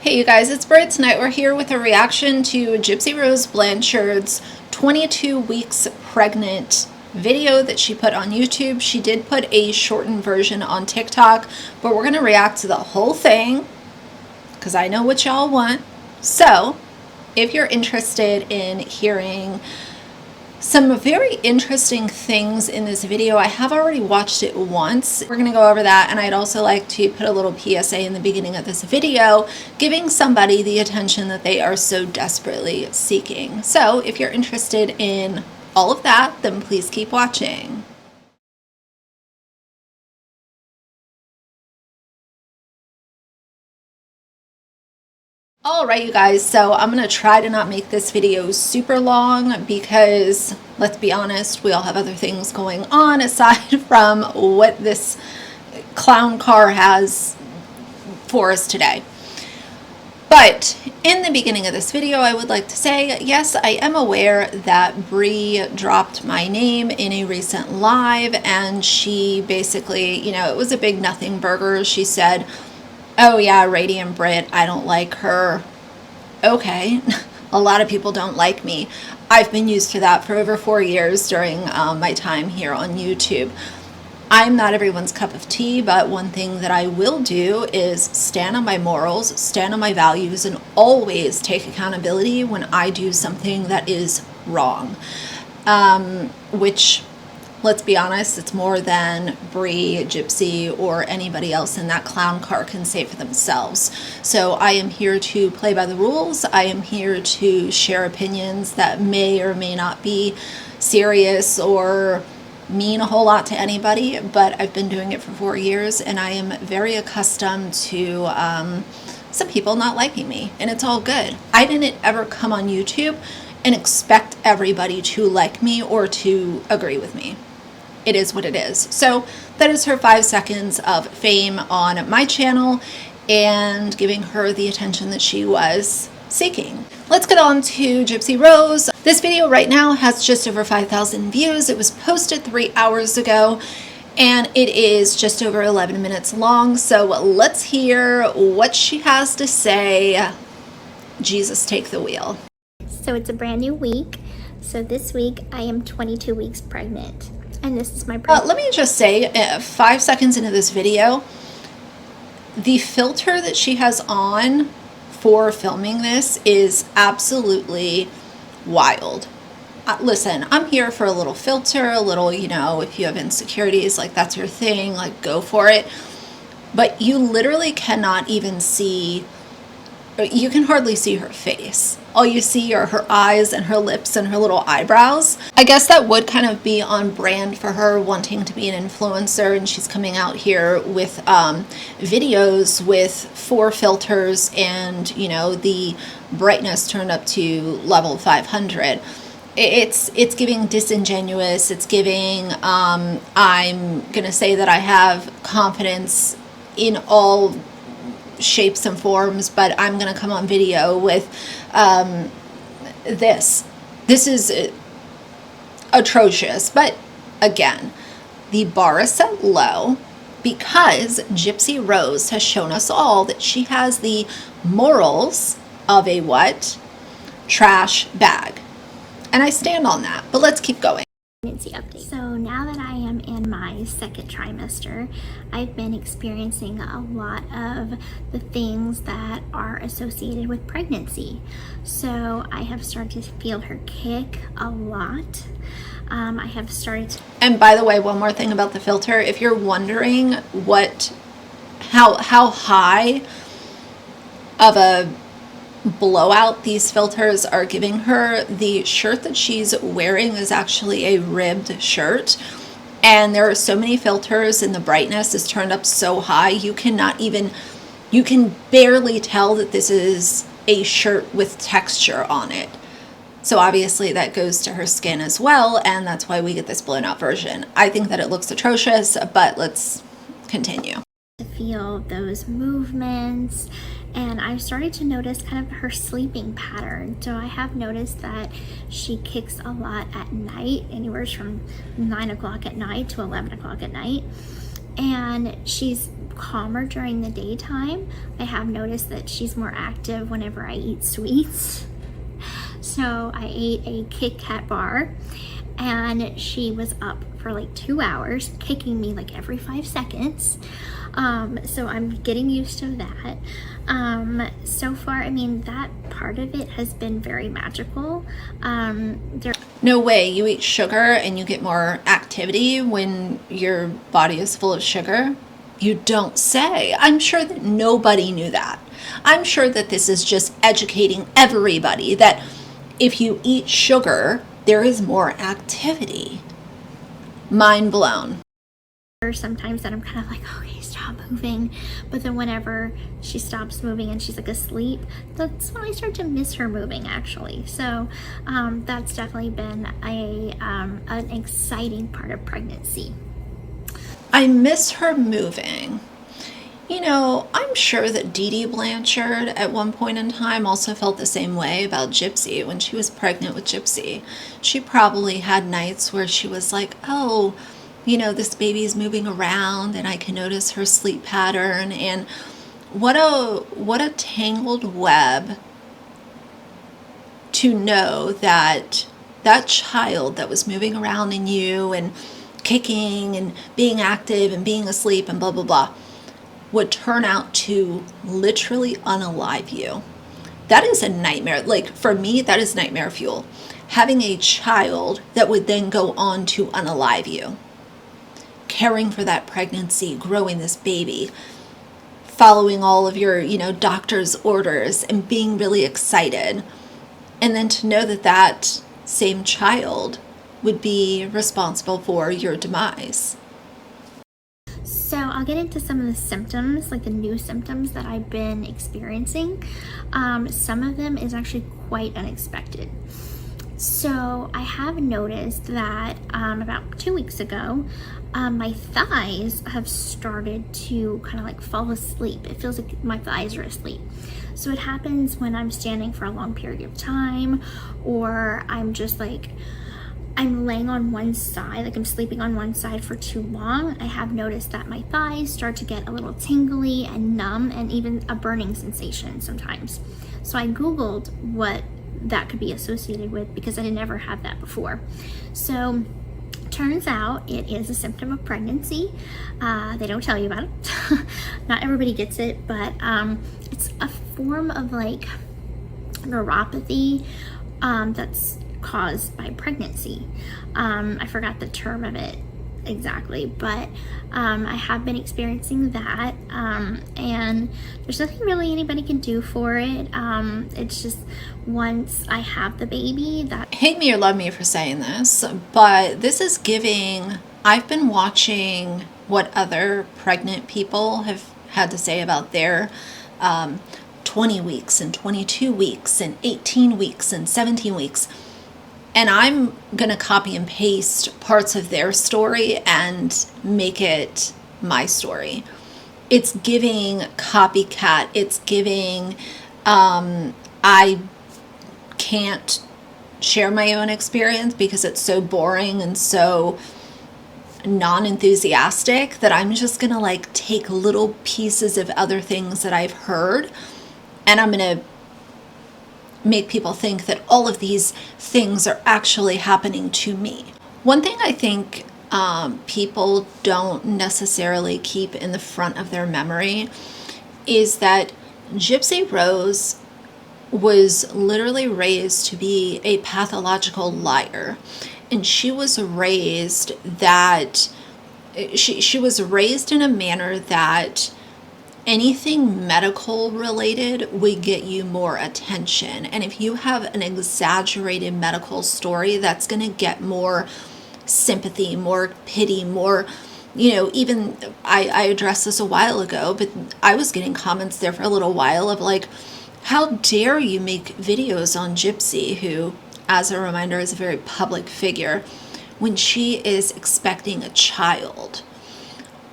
Hey you guys, it's Britt. Tonight we're here with a reaction to Gypsy Rose Blanchard's 22 weeks pregnant video that she put on YouTube. She did put a shortened version on TikTok, but we're going to react to the whole thing because I know what y'all want. So if you're interested in hearing some very interesting things in this video, I have already watched it once. We're going to go over that, and I'd also like to put a little PSA in the beginning of this video, giving somebody the attention that they are so desperately seeking. So if you're interested in all of that, then please keep watching. Alright you guys, so I'm going to try to not make this video super long because, let's be honest, we all have other things going on aside from what this clown car has for us today. But in the beginning of this video, I would like to say, yes, I am aware that Bree dropped my name in a recent live, and she basically, it was a big nothing burger. She said, oh yeah, Radiant Brit, I don't like her. Okay, a lot of people don't like me. I've been used to that for over 4 years during my time here on YouTube. I'm not everyone's cup of tea, but one thing that I will do is stand on my morals, stand on my values, and always take accountability when I do something that is wrong. Which, let's be honest, it's more than Bree, Gypsy, or anybody else in that clown car can say for themselves. So I am here to play by the rules. I am here to share opinions that may or may not be serious or mean a whole lot to anybody, but I've been doing it for 4 years, and I am very accustomed to some people not liking me, and it's all good. I didn't ever come on YouTube and expect everybody to like me or to agree with me. It is what it is. So that is her 5 seconds of fame on my channel and giving her the attention that she was seeking. Let's get on to Gypsy Rose. This video right now has just over 5,000 views. It was posted 3 hours ago, and it is just over 11 minutes long. So let's hear what she has to say. Jesus, take the wheel. So it's a brand new week. So this week I am 22 weeks pregnant. And this is my let me just say, 5 seconds into this video, the filter that she has on for filming this is absolutely wild. Listen, I'm here for a little filter, a little, if you have insecurities, like that's your thing, like go for it. But you literally cannot even see, you can hardly see her face. All you see are her eyes and her lips and her little eyebrows. I guess that would kind of be on brand for her wanting to be an influencer, and she's coming out here with videos with 4 filters and, the brightness turned up to level 500. It's giving disingenuous. It's giving, I'm gonna say that I have confidence in all shapes and forms, but I'm gonna come on video with this is atrocious. But again, the bar is set low because Gypsy Rose has shown us all that she has the morals of a what? Trash bag, and I stand on that. But let's keep going. Pregnancy update. So now that I am in my 2nd trimester, I've been experiencing a lot of the things that are associated with pregnancy. So I have started to feel her kick a lot. I have started to... And by the way, one more thing about the filter. If you're wondering how high of a blowout these filters are giving her, the shirt that she's wearing is actually a ribbed shirt, and there are so many filters and the brightness is turned up so high you can barely tell that this is a shirt with texture on it. So obviously that goes to her skin as well, and that's why we get this blown out version. I think that it looks atrocious, but let's continue. To feel those movements, and I've started to notice kind of her sleeping pattern. So I have noticed that she kicks a lot at night, anywhere from 9 o'clock at night to 11 o'clock at night, and she's calmer during the daytime. I have noticed that she's more active whenever I eat sweets. So I ate a Kit Kat bar and she was up for like 2 hours, kicking me like every 5 seconds. So I'm getting used to that. So far, I mean, that part of it has been very magical. No way you eat sugar and you get more activity when your body is full of sugar? You don't say. I'm sure that nobody knew that. I'm sure that this is just educating everybody that if you eat sugar, there is more activity. Mind blown. Sometimes that I'm kind of like, okay, stop moving. But then whenever she stops moving and she's like asleep, that's when I start to miss her moving, actually. So that's definitely been an exciting part of pregnancy. I miss her moving. You know, I'm sure that Dee Blanchard at one point in time also felt the same way about Gypsy when she was pregnant with Gypsy. She probably had nights where she was like, oh, you know, this baby's moving around and I can notice her sleep pattern. And what a tangled web to know that that child that was moving around in you and kicking and being active and being asleep and blah, blah, blah, would turn out to literally unalive you. That is a nightmare. Like, for me, that is nightmare fuel. Having a child that would then go on to unalive you. Caring for that pregnancy, growing this baby, following all of your, doctor's orders and being really excited. And then to know that that same child would be responsible for your demise. So I'll get into some of the symptoms, like the new symptoms that I've been experiencing. Some of them is actually quite unexpected. So I have noticed that about 2 weeks ago, my thighs have started to kind of like fall asleep. It feels like my thighs are asleep. So it happens when I'm standing for a long period of time, or I'm just like, I'm laying on one side, like I'm sleeping on one side for too long. I have noticed that my thighs start to get a little tingly and numb, and even a burning sensation sometimes. So I Googled what that could be associated with, because I didn't ever have that before. So turns out it is a symptom of pregnancy. They don't tell you about it. Not everybody gets it, but it's a form of like neuropathy that's caused by pregnancy. I forgot the term of it exactly, but I have been experiencing that, and there's nothing really anybody can do for it. It's just once I have the baby that... Hate me or love me for saying this, but this is giving... I've been watching what other pregnant people have had to say about their 20 weeks and 22 weeks and 18 weeks and 17 weeks. And I'm going to copy and paste parts of their story and make it my story. It's giving copycat. It's giving, I can't share my own experience because it's so boring and so non-enthusiastic that I'm just going to like take little pieces of other things that I've heard, and I'm going to make people think that all of these things are actually happening to me. One thing I think people don't necessarily keep in the front of their memory is that Gypsy Rose was literally raised to be a pathological liar. And she was raised that she was raised in a manner that anything medical related would get you more attention. And if you have an exaggerated medical story, that's going to get more sympathy, more pity, more, even I addressed this a while ago, but I was getting comments there for a little while of like, how dare you make videos on Gypsy, who, as a reminder, is a very public figure, when she is expecting a child.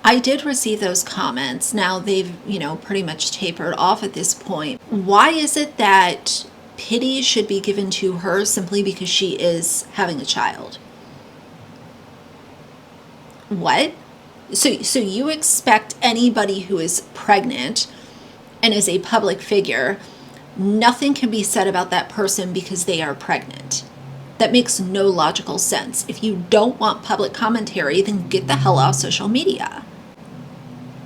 I did receive those comments. Now they've, pretty much tapered off at this point. Why is it that pity should be given to her simply because she is having a child? What? So you expect anybody who is pregnant and is a public figure, nothing can be said about that person because they are pregnant. That makes no logical sense. If you don't want public commentary, then get the hell off social media.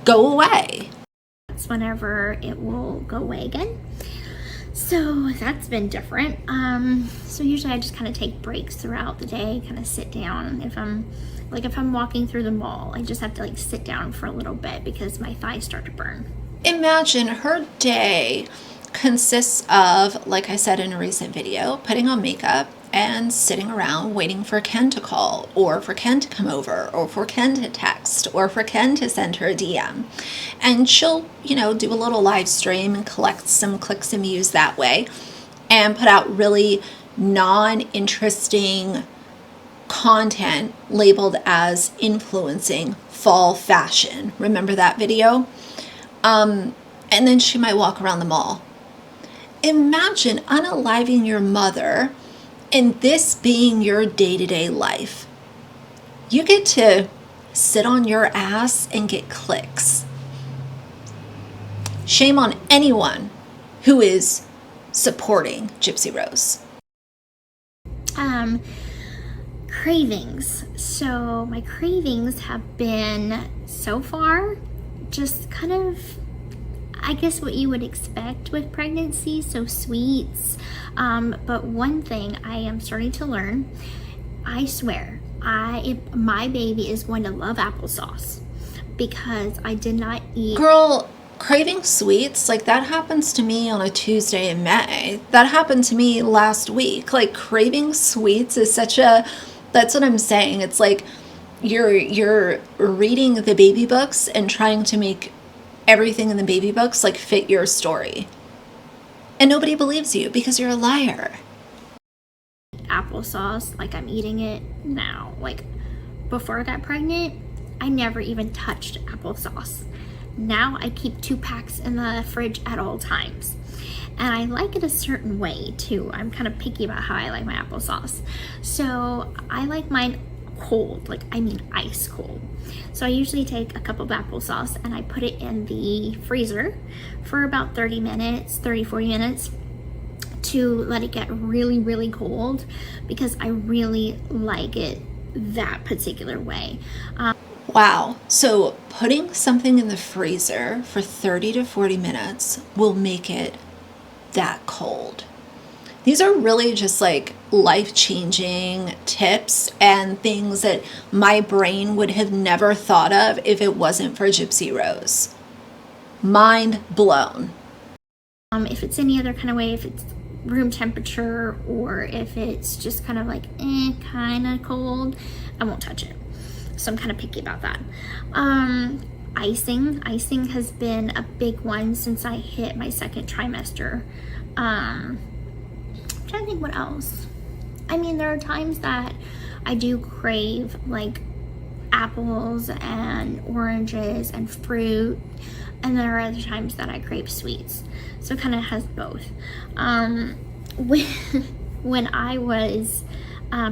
Go away. That's whenever it will go away again. So that's been different. So usually I just kind of take breaks throughout the day, kind of sit down. If I'm walking through the mall, I just have to like sit down for a little bit because my thighs start to burn. Imagine her day consists of, like I said in a recent video, putting on makeup and sitting around waiting for Ken to call, or for Ken to come over, or for Ken to text, or for Ken to send her a DM. And she'll, do a little live stream and collect some clicks and views that way, and put out really non-interesting content labeled as influencing fall fashion. Remember that video? And then she might walk around the mall. Imagine unaliving your mother and this being your day-to-day life. You get to sit on your ass and get clicks. Shame on anyone who is supporting Gypsy Rose. Cravings. So my cravings have been so far just kind of, I guess, what you would expect with pregnancy, so sweets. But one thing I am starting to learn, I swear, my baby is going to love applesauce because I did not eat. Girl, craving sweets, like that happens to me on a Tuesday in May. That happened to me last week. Like craving sweets is that's what I'm saying. It's like you're reading the baby books and trying to make everything in the baby books like fit your story. And nobody believes you because you're a liar. Applesauce, like I'm eating it now. Like before I got pregnant, I never even touched applesauce. Now I keep 2 packs in the fridge at all times. And I like it a certain way too. I'm kind of picky about how I like my applesauce. So I like mine cold, ice cold. So I usually take a cup of applesauce and I put it in the freezer for about 30 minutes, 40 minutes to let it get really, really cold because I really like it that particular way. Wow. So putting something in the freezer for 30 to 40 minutes will make it that cold. These are really just like life-changing tips and things that my brain would have never thought of if it wasn't for Gypsy Rose. Mind blown. If it's any other kind of way, if it's room temperature or if it's just kind of like kind of cold, I won't touch it. So I'm kind of picky about that. Icing has been a big one since I hit my 2nd trimester. I'm trying to think what else. I mean, there are times that I do crave like apples and oranges and fruit, and there are other times that I crave sweets. So it kind of has both. When I was,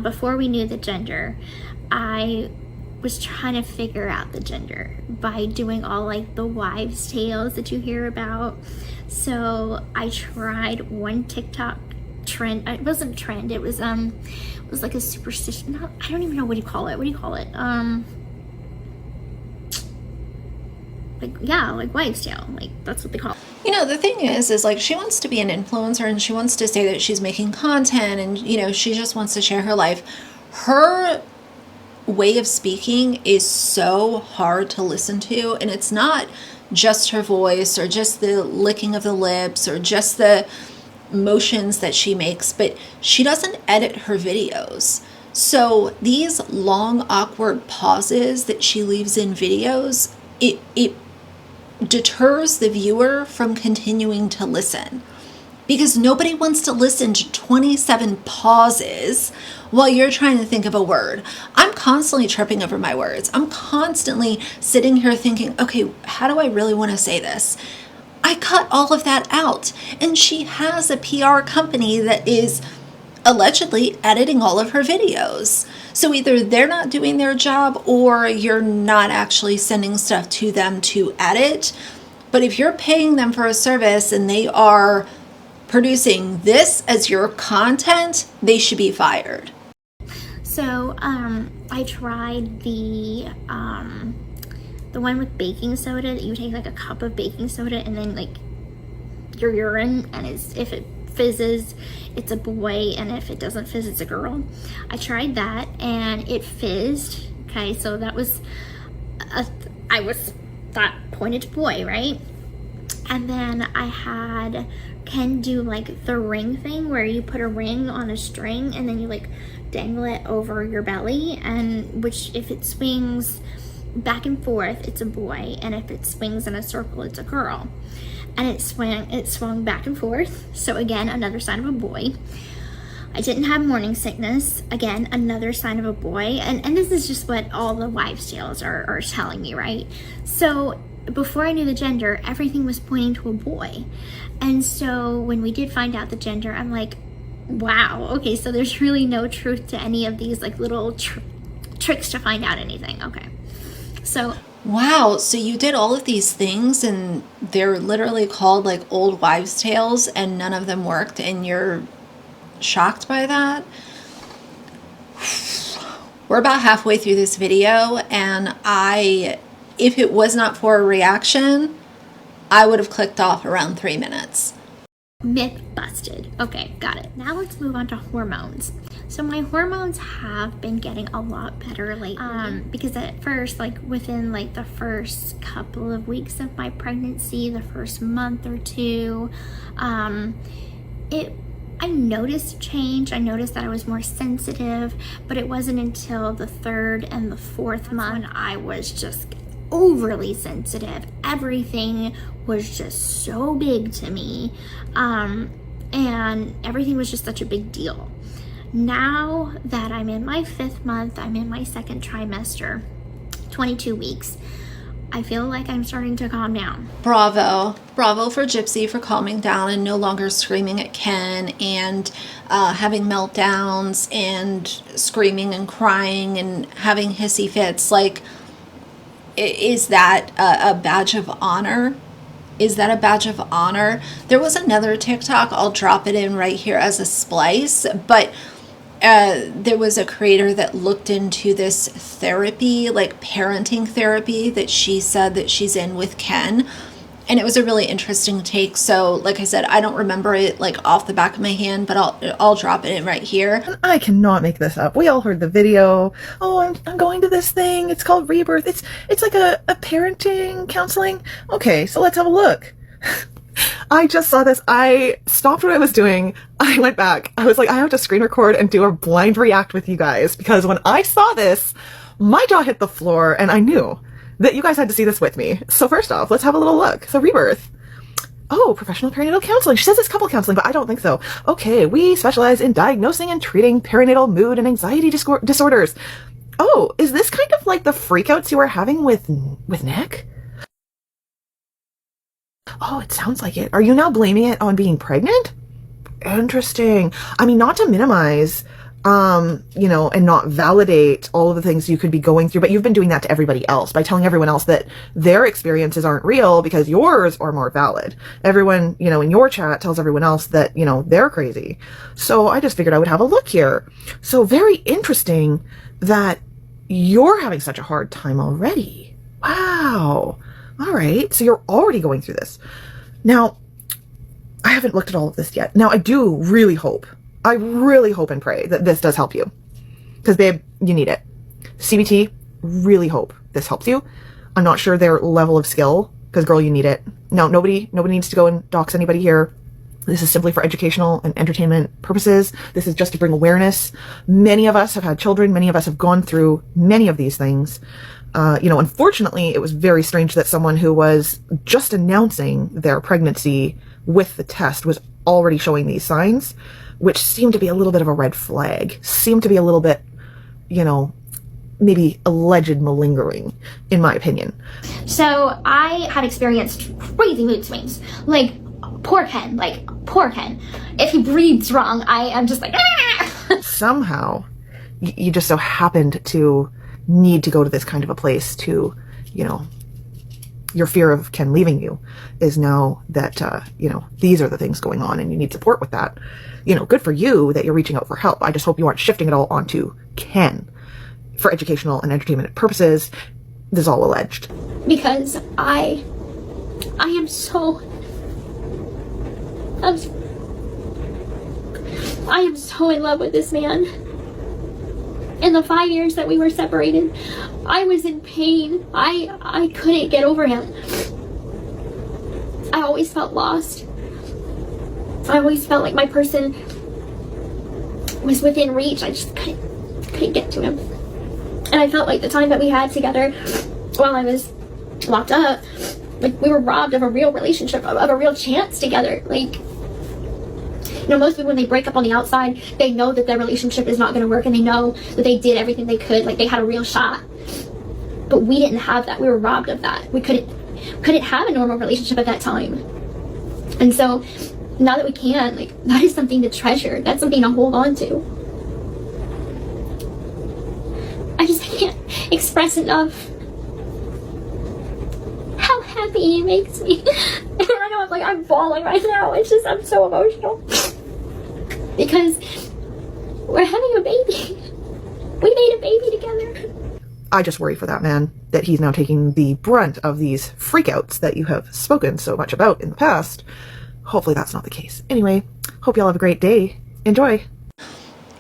before we knew the gender, I was trying to figure out the gender by doing all like the wives' tales that you hear about. So I tried one TikTok trend. It wasn't a trend. It was like a superstition. I don't even know what do you call it. Like wives' tale. Like that's what they call it. The thing is like she wants to be an influencer and she wants to say that she's making content and, she just wants to share her life. Her way of speaking is so hard to listen to, and it's not just her voice or just the licking of the lips or just the motions that she makes, but she doesn't edit her videos. So these long awkward pauses that she leaves in videos, it deters the viewer from continuing to listen. Because nobody wants to listen to 27 pauses while you're trying to think of a word. I'm constantly tripping over my words. I'm constantly sitting here thinking, okay, how do I really want to say this? I cut all of that out. And she has a PR company that is allegedly editing all of her videos. So either they're not doing their job or you're not actually sending stuff to them to edit. But if you're paying them for a service and they are producing this as your content, they should be fired. So I tried the one with baking soda, that you take like a cup of baking soda and then like your urine, and if it fizzes, it's a boy, and if it doesn't fizz, it's a girl. I tried that and it fizzed. Okay, so that was that pointed to boy, right? And then I had Ken do like the ring thing, where you put a ring on a string and then you like dangle it over your belly, and which if it swings back and forth, it's a boy, and if it swings in a circle, it's a girl. And it swung back and forth, so again, another sign of a boy. I didn't have morning sickness, again, another sign of a boy. And this is just what all the wives' tales are telling me, right? So before I knew the gender, everything was pointing to a boy. And so when we did find out the gender, I'm like, wow, okay, so there's really no truth to any of these like little tricks to find out anything. Okay, so wow, so you did all of these things and they're literally called like old wives' tales and none of them worked, and you're shocked by that? We're about halfway through this video, and if it was not for a reaction, I would have clicked off around 3 minutes. Myth busted. Okay, got it. Now let's move on to hormones. So my hormones have been getting a lot better lately, because at first, like within like the first couple of weeks of my pregnancy, the first month or two, I noticed a change. I noticed that I was more sensitive, but it wasn't until the third and the fourth month when I was just overly sensitive. Everything was just so big to me, and everything was just such a big deal. Now that I'm in my 5th month, I'm in my 2nd trimester, 22 weeks, I feel like I'm starting to calm down. Bravo for Gypsy for calming down and no longer screaming at Ken and having meltdowns and screaming and crying and having hissy fits. Like, is that a badge of honor? Is that a badge of honor? There was another TikTok, I'll drop it in right here as a splice, but there was a creator that looked into this therapy, like parenting therapy, that she said that she's in with Ken. And it was a really interesting take. So like I said, I don't remember it like off the back of my hand, but I'll drop it in right here. I cannot make this up. We all heard the video. Oh, I'm going to this thing. It's called Rebirth. It's like a parenting counseling. Okay, so let's have a look. I just saw this. I stopped what I was doing. I went back. I was like, I have to screen record and do a blind react with you guys, because when I saw this, my jaw hit the floor and I knew that you guys had to see this with me. So first off, let's have a little look. So Rebirth. Oh, professional perinatal counseling. She says it's couple counseling, but I don't think so. Okay, we specialize in diagnosing and treating perinatal mood and anxiety disorders. Oh, is this kind of like the freakouts you were having with Nick? Oh, it sounds like it. Are you now blaming it on being pregnant? Interesting. I mean, not to minimize, and not validate all of the things you could be going through, but you've been doing that to everybody else by telling everyone else that their experiences aren't real because yours are more valid. Everyone, in your chat tells everyone else that, they're crazy. So I just figured I would have a look here. So very interesting that you're having such a hard time already. Wow. All right. So you're already going through this. Now, I haven't looked at all of this yet. Now, I really hope and pray that this does help you. Because, babe, you need it. CBT, really hope this helps you. I'm not sure their level of skill, because, girl, you need it. No, nobody needs to go and dox anybody here. This is simply for educational and entertainment purposes. This is just to bring awareness. Many of us have had children. Many of us have gone through many of these things. Unfortunately, it was very strange that someone who was just announcing their pregnancy with the test was already showing these signs, which seemed to be a little bit of a red flag, seemed to be a little bit, maybe alleged malingering, in my opinion. So I have experienced crazy mood swings. Like, poor Ken. If he breathes wrong, I am just like, ah! Somehow, you just so happened to need to go to this kind of a place to, you know, your fear of Ken leaving you is now that, you know, these are the things going on and you need support with that. You know, good for you that you're reaching out for help. I just hope you aren't shifting it all onto Ken for educational and entertainment purposes. This is all alleged. Because I am so in love with this man. In the 5 years that we were separated, I was in pain. I couldn't get over him. I always felt lost. I always felt like my person was within reach. I just couldn't get to him. And I felt like the time that we had together while I was locked up, like we were robbed of a real relationship, of a real chance together. Like, you know, most people when they break up on the outside, they know that their relationship is not going to work, and they know that they did everything they could, like they had a real shot. But we didn't have that. We were robbed of that. We couldn't have a normal relationship at that time. And so now that we can, like, that is something to treasure. That's something to hold on to. I can't express enough how happy he makes me. And I know I'm bawling right now. It's just, I'm so emotional. Because we're having a baby. We made a baby together. I just worry for that man that he's now taking the brunt of these freakouts that you have spoken so much about in the past. Hopefully that's not the case. Anyway, hope y'all have a great day. Enjoy.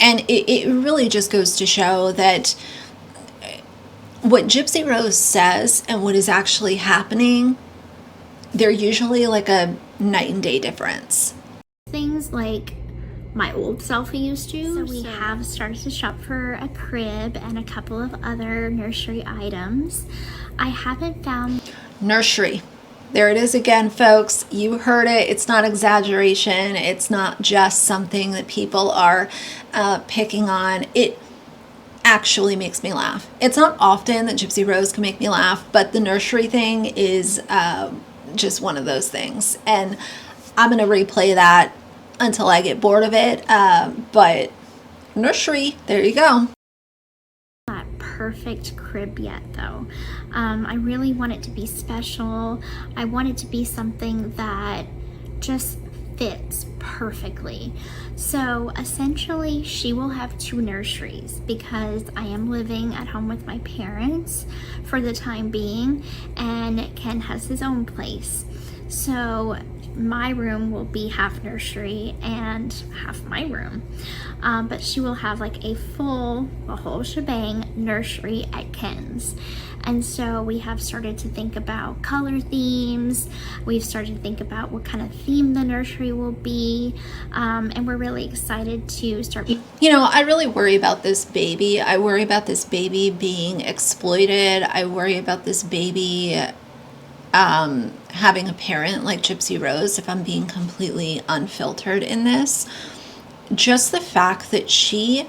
And it really just goes to show that what Gypsy Rose says and what is actually happening, they're usually like a night and day difference. Things like my old self used to. So we have started to shop for a crib and a couple of other nursery items. I haven't found Nursery. There it is again, folks. You heard it. It's not exaggeration. It's not just something that people are picking on. It actually makes me laugh. It's not often that Gypsy Rose can make me laugh, but the nursery thing is just one of those things. And I'm going to replay that until I get bored of it. But nursery, there you go. That perfect crib yet though. I really want it to be special. I want it to be something that just fits perfectly. So essentially she will have 2 nurseries because I am living at home with my parents for the time being, and Ken has his own place. So my room will be half nursery and half my room, but she will have like a whole shebang nursery at Ken's. And so we have started to think about color themes. We've started to think about what kind of theme the nursery will be, and we're really excited to start. You know, I really worry about this baby. I worry about this baby being exploited. I worry about this baby having a parent like Gypsy Rose, if I'm being completely unfiltered in this. Just the fact that she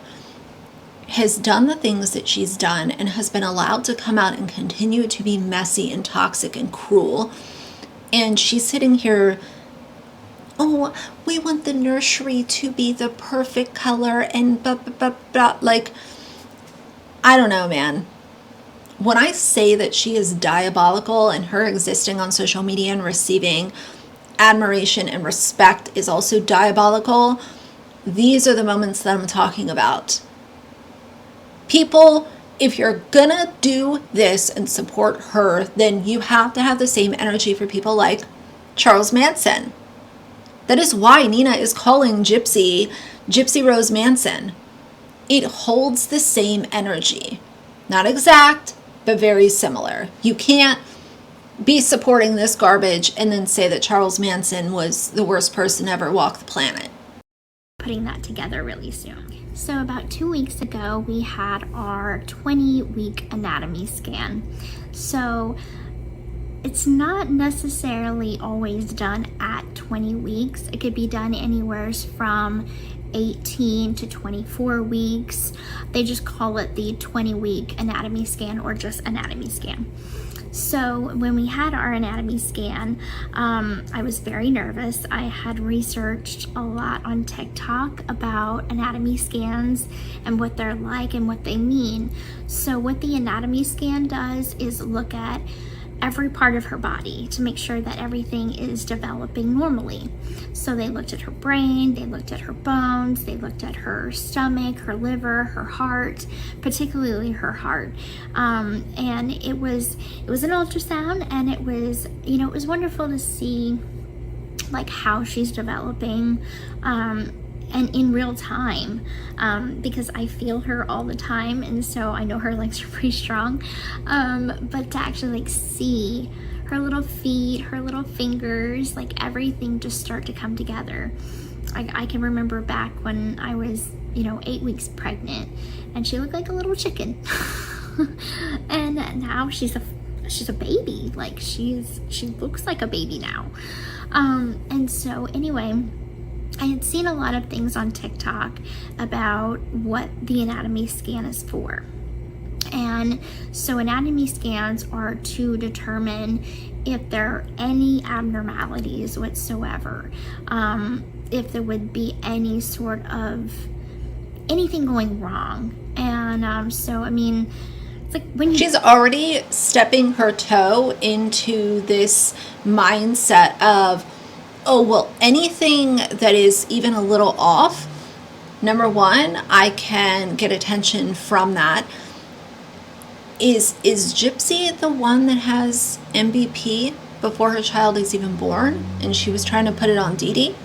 has done the things that she's done and has been allowed to come out and continue to be messy and toxic and cruel. And she's sitting here, oh, we want the nursery to be the perfect color and blah, blah, blah, blah. Like, I don't know, man. When I say that she is diabolical and her existing on social media and receiving admiration and respect is also diabolical, these are the moments that I'm talking about. People, if you're gonna do this and support her, then you have to have the same energy for people like Charles Manson. That is why Nina is calling Gypsy Rose Manson. It holds the same energy. Not exact, but very similar. You can't be supporting this garbage and then say that Charles Manson was the worst person to ever walk the planet. Putting that together really soon. So about 2 weeks ago, we had our 20-week anatomy scan. So it's not necessarily always done at 20 weeks. It could be done anywhere from 18 to 24 weeks. They just call it the 20-week anatomy scan or just anatomy scan. So when we had our anatomy scan, I was very nervous. I had researched a lot on TikTok about anatomy scans and what they're like and what they mean. So what the anatomy scan does is look at every part of her body to make sure that everything is developing normally. So they looked at her brain, they looked at her bones, they looked at her stomach, her liver, her heart, particularly her heart. And it was an ultrasound, and it was, it was wonderful to see like how she's developing, and in real time, because I feel her all the time, and so I know her legs are pretty strong, but to actually like see her little feet, her little fingers, like everything just start to come together. I can remember back when I was 8 weeks pregnant, and she looked like a little chicken. And now she's a baby. Like she looks like a baby now. And so anyway, I had seen a lot of things on TikTok about what the anatomy scan is for. And so anatomy scans are to determine if there are any abnormalities whatsoever, if there would be any sort of anything going wrong. And so, I mean, it's like when she's already stepping her toe into this mindset of, oh, well, anything that is even a little off, number one, I can get attention from that. Is Gypsy the one that has MVP before her child is even born, and she was trying to put it on Dee Dee?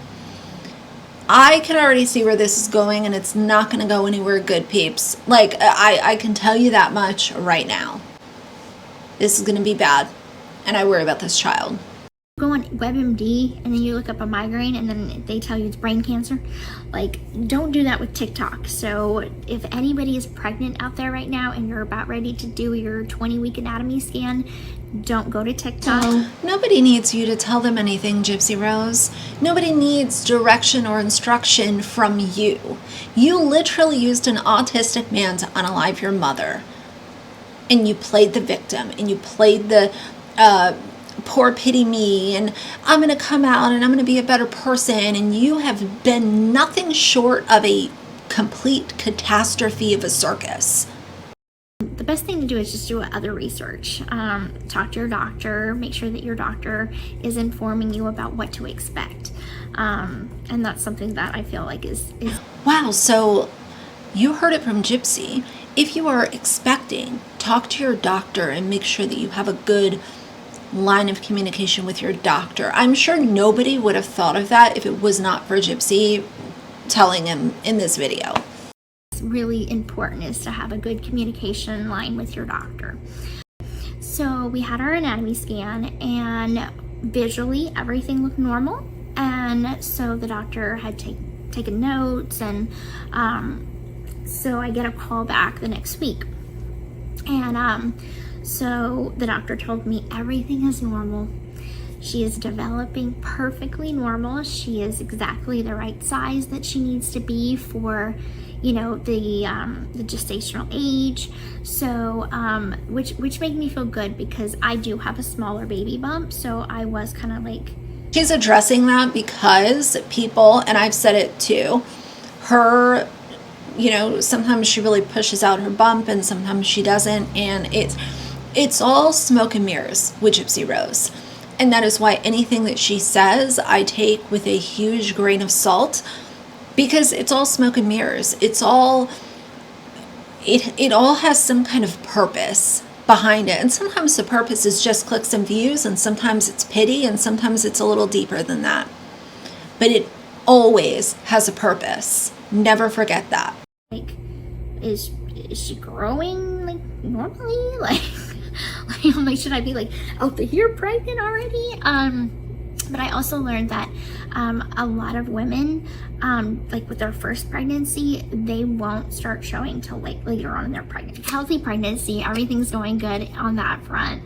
I can already see where this is going, and it's not going to go anywhere good, peeps. Like, I can tell you that much right now. This is going to be bad, and I worry about this child. Go on WebMD and then you look up a migraine and then they tell you it's brain cancer. Like, don't do that with TikTok. So if anybody is pregnant out there right now and you're about ready to do your 20-week anatomy scan, don't go to TikTok. No, nobody needs you to tell them anything, Gypsy Rose. Nobody needs direction or instruction from you. You literally used an autistic man to unalive your mother. And you played the victim, and you played the poor pity me, and I'm going to come out and I'm going to be a better person, and you have been nothing short of a complete catastrophe of a circus. The best thing to do is just do other research. Talk to your doctor, make sure that your doctor is informing you about what to expect. And that's something that I feel like is... Wow, so you heard it from Gypsy. If you are expecting, talk to your doctor and make sure that you have a good line of communication with your doctor. I'm sure nobody would have thought of that if it was not for Gypsy telling him in this video. It's really important is to have a good communication line with your doctor. So we had our anatomy scan, and visually everything looked normal, and so the doctor had taken notes, and so I get a call back the next week, and so the doctor told me everything is normal. She is developing perfectly normal. She is exactly the right size that she needs to be for, the gestational age. So, which made me feel good because I do have a smaller baby bump. So I was kind of like... She's addressing that because people, and I've said it too, her, sometimes she really pushes out her bump and sometimes she doesn't. And it's all smoke and mirrors with Gypsy Rose. And that is why anything that she says, I take with a huge grain of salt, because it's all smoke and mirrors. It all has some kind of purpose behind it. And sometimes the purpose is just clicks and views, and sometimes it's pity, and sometimes it's a little deeper than that. But it always has a purpose. Never forget that. Like, is she growing like normally? Like, I'm like, should I be like, oh, you're pregnant already? But I also learned that a lot of women, like with their first pregnancy, they won't start showing till like later on in their pregnancy. Healthy pregnancy, everything's going good on that front.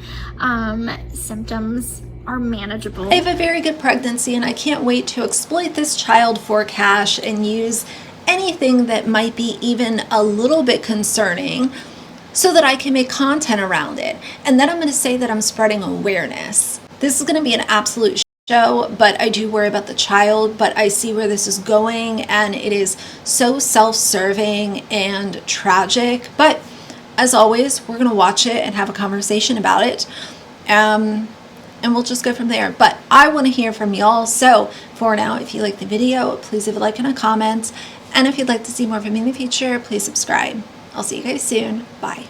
Symptoms are manageable. I have a very good pregnancy, and I can't wait to exploit this child for cash and use anything that might be even a little bit concerning so that I can make content around it. And then I'm going to say that I'm spreading awareness. This is going to be an absolute show, but I do worry about the child, but I see where this is going, and it is so self-serving and tragic. But as always, we're going to watch it and have a conversation about it. And we'll just go from there. But I want to hear from y'all. So for now, if you like the video, please leave a like and a comment. And if you'd like to see more from me in the future, please subscribe. I'll see you guys soon. Bye.